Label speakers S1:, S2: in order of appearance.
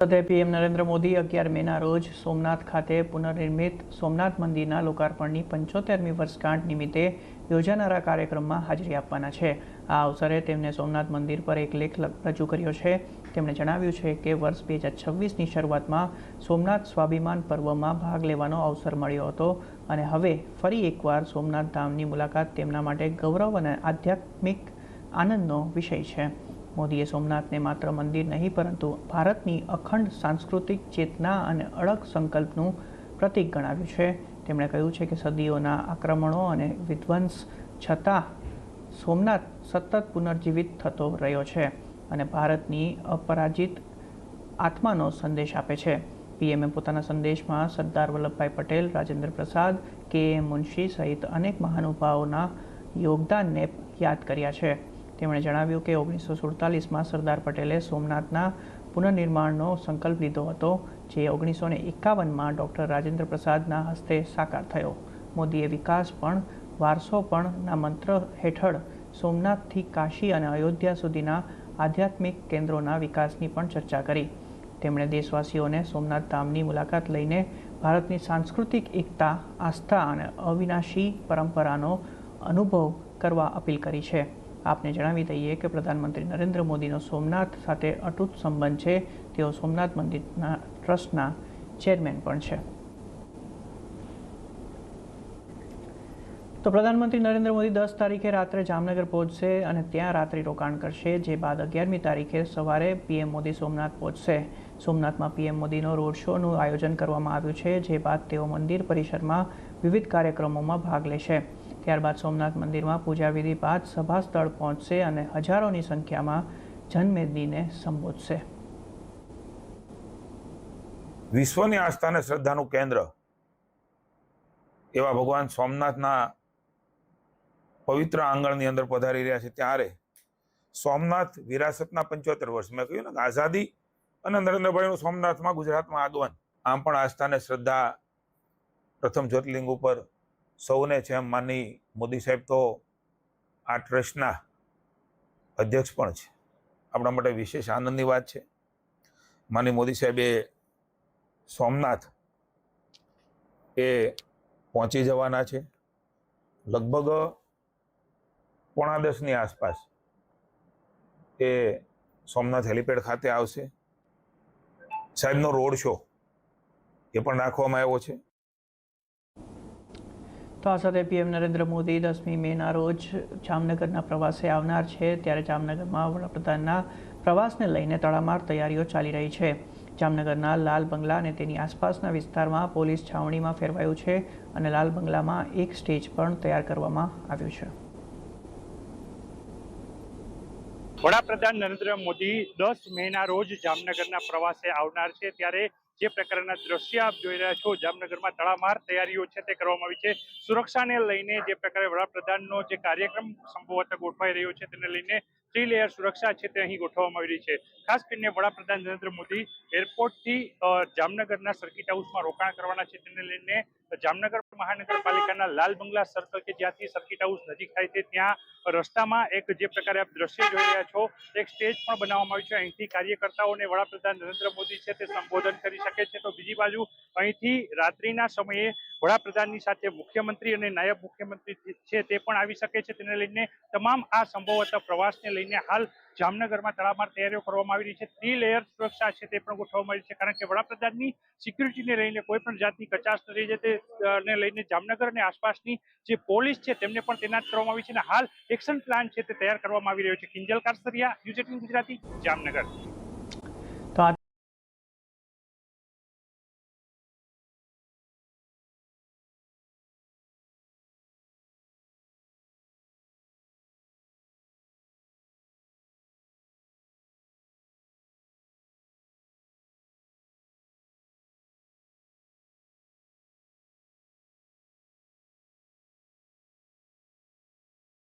S1: સાથે પીએમ નરેન્દ્ર મોદી 11 મેના રોજ સોમનાથ ખાતે પુનર્નિર્મિત સોમનાથ મંદિરના લોકાર્પણની 75મી વર્ષગાંઠ નિમિત્તે યોજાનારા કાર્યક્રમમાં હાજરી આપવાના છે। આ અવસરે તેમને સોમનાથ મંદિર પર એક લેખ રજૂ કર્યો છે। તેમણે જણાવ્યું છે કે વર્ષ 2026ની શરૂઆતમાં સોમનાથ સ્વાભિમાન પર્વમાં ભાગ લેવાનો અવસર મળ્યો હતો અને હવે ફરી એકવાર સોમનાથ ધામની મુલાકાત તેમના માટે ગૌરવ અને આધ્યાત્મિક આનંદનો વિષય છે। મોદીએ સોમનાથને માત્ર મંદિર નહીં પરંતુ ભારતની અખંડ સાંસ્કૃતિક ચેતના અને અડગ સંકલ્પનું પ્રતીક ગણાવ્યું છે। તેમણે કહ્યું છે કે સદીઓના આક્રમણો અને વિધ્વંસ છતાં સોમનાથ સતત પુનર્જીવિત થતો રહ્યો છે અને ભારતની અપરાજિત આત્માનો સંદેશ આપે છે। પીએમએ પોતાના સંદેશમાં સરદાર વલ્લભભાઈ પટેલ, રાજેન્દ્ર પ્રસાદ, કે.એમ. મુનશી સહિત અનેક મહાનુભાવોના યોગદાનને યાદ કર્યા છે। તેમણે જણાવ્યું કે 1947માં સરદાર પટેલે સોમનાથના પુનર્નિર્માણનો સંકલ્પ લીધો હતો, જે 1951માં ડૉક્ટર રાજેન્દ્ર પ્રસાદના હસ્તે સાકાર થયો। મોદીએ વિકાસ પણ વારસો પણના મંત્ર હેઠળ સોમનાથથી કાશી અને અયોધ્યા સુધીના આધ્યાત્મિક કેન્દ્રોના વિકાસની પણ ચર્ચા કરી। તેમણે દેશવાસીઓને સોમનાથ ધામની મુલાકાત લઈને ભારતની સાંસ્કૃતિક એકતા, આસ્થા અને અવિનાશી પરંપરાનો અનુભવ કરવા અપીલ કરી છે। આપને જણાવી દઈએ કે પ્રધાનમંત્રી નરેન્દ્ર મોદીનો સોમનાથ સાથે અતૂટ સંબંધ છે। તેઓ સોમનાથ મંદિરના ટ્રસ્ટના ચેરમેન પણ છે। તો પ્રધાનમંત્રી નરેન્દ્ર મોદી 10 તારીખે રાત્રે જામનગર પહોંચશે અને ત્યાં રાત્રિ રોકાણ કરશે, જે બાદ 11મી તારીખે સવારે પીએમ મોદી સોમનાથ પહોંચશે। સોમનાથમાં પીએમ મોદીનો રોડ શોનું આયોજન કરવામાં આવ્યું છે, જે બાદ તેઓ મંદિર પરિસરમાં વિવિધ કાર્યક્રમોમાં ભાગ લેશે। ત્યારબાદ સોમનાથ મંદિરમાં પૂજા વિધિ બાદ સભા સ્થળ પહોંચશે અને હજારોની સંખ્યામાં જનમેદનીને સંબોધશે।
S2: વિશ્વની આસ્થા અને શ્રદ્ધાનું કેન્દ્ર એવા ભગવાન સોમનાથના પવિત્ર આંગણની અંદર પધારી રહ્યા છે, ત્યારે સોમનાથ વિરાસતના 75 વર્ષ, મેં કહ્યું ને કે આઝાદી અને નરેન્દ્રભાઈનું સોમનાથમાં ગુજરાતમાં આગમન, આમ પણ આસ્થા અને શ્રદ્ધા પ્રથમ જ્યોતિર્લિંગ ઉપર સૌને છે। એમ માનની મોદી સાહેબ તો આ ટ્રસ્ટના અધ્યક્ષ પણ છે। આપણા માટે વિશેષ આનંદની વાત છે। માનની મોદી સાહેબે સોમનાથ એ પહોંચી જવાના છે। લગભગ 9:45ની આસપાસ એ સોમનાથ હેલિપેડ ખાતે આવશે। સાહેબનો રોડ શો એ પણ રાખવામાં આવ્યો છે।
S1: તો આ સાથે પીએમ નરેન્દ્ર મોદી 10મી મેના રોજ જામનગરના પ્રવાસે આવનાર છે, ત્યારે જામનગરમાં વડાપ્રધાનના પ્રવાસને લઈને તડામાર તૈયારીઓ ચાલી રહી છે। જામનગરના લાલ બંગલા અને તેની આસપાસના વિસ્તારમાં પોલીસ છાવણીમાં ફેરવાયું છે અને લાલ બંગલામાં એક સ્ટેજ પણ તૈયાર કરવામાં આવ્યું છે।
S3: વડાપ્રધાન નરેન્દ્ર મોદી 10 મેના રોજ જામનગરના પ્રવાસે આવનાર છે, ત્યારે જે પ્રકારના દ્રશ્ય આપ જોઈ રહ્યા છો, જામનગરમાં તડામાર તૈયારીઓ છે તે કરવામાં આવી છે। સુરક્ષાને લઈને જે પ્રકારે વડાપ્રધાનનો જે કાર્યક્રમ સંભવતઃ ગોઠવાઈ રહ્યો છે, તેને લઈને 3 લેયર સુરક્ષા છે તે અહીં ગોઠવવામાં આવી રહી છે। ખાસ કરીને વડાપ્રધાન નરેન્દ્ર મોદી એરપોર્ટથી જામનગરના સર્કિટ હાઉસમાં રોકાણ કરવાના છે, તેને લઈને જામનગર મહાનગરપાલિકાના લાલ બંગલા સર્કલ કે જ્યાંથી સર્કિટ હાઉસ નજીક થાય છે, ત્યાં રસ્તામાં એક જે પ્રકારે આપ દ્રશ્ય જોઈ રહ્યા છો, એક સ્ટેજ પણ બનાવવામાં આવ્યું છે। અહીંથી કાર્યકર્તાઓને વડાપ્રધાન નરેન્દ્ર મોદી છે તે સંબોધન કરી શકે છે। તો બીજી બાજુ અહીંથી રાત્રિના સમયે વડાપ્રધાનની સાથે મુખ્યમંત્રી અને નાયબ મુખ્યમંત્રી છે તે પણ આવી શકે છે, તેને લઈને તમામ આ સંભવતઃ પ્રવાસને લઈને હાલ જામનગરમાં તડામાર તૈયારીઓ કરવામાં આવી રહી છે। 3 લેયર સુરક્ષા છે તે પણ ગોઠવવામાં આવી છે, કારણ કે વડાપ્રધાનની સિક્યુરિટીને લઈને કોઈ પણ જાતની કચાશ ન રહી જાય તેને લઈને જામનગર અને આસપાસની જે પોલીસ છે તેમને પણ તૈનાત કરવામાં આવી છે અને હાલ એક્શન પ્લાન છે તે તૈયાર કરવામાં આવી રહ્યો છે। કિંજલ કારસરિયા, ન્યૂઝ 18 ગુજરાતી, જામનગર।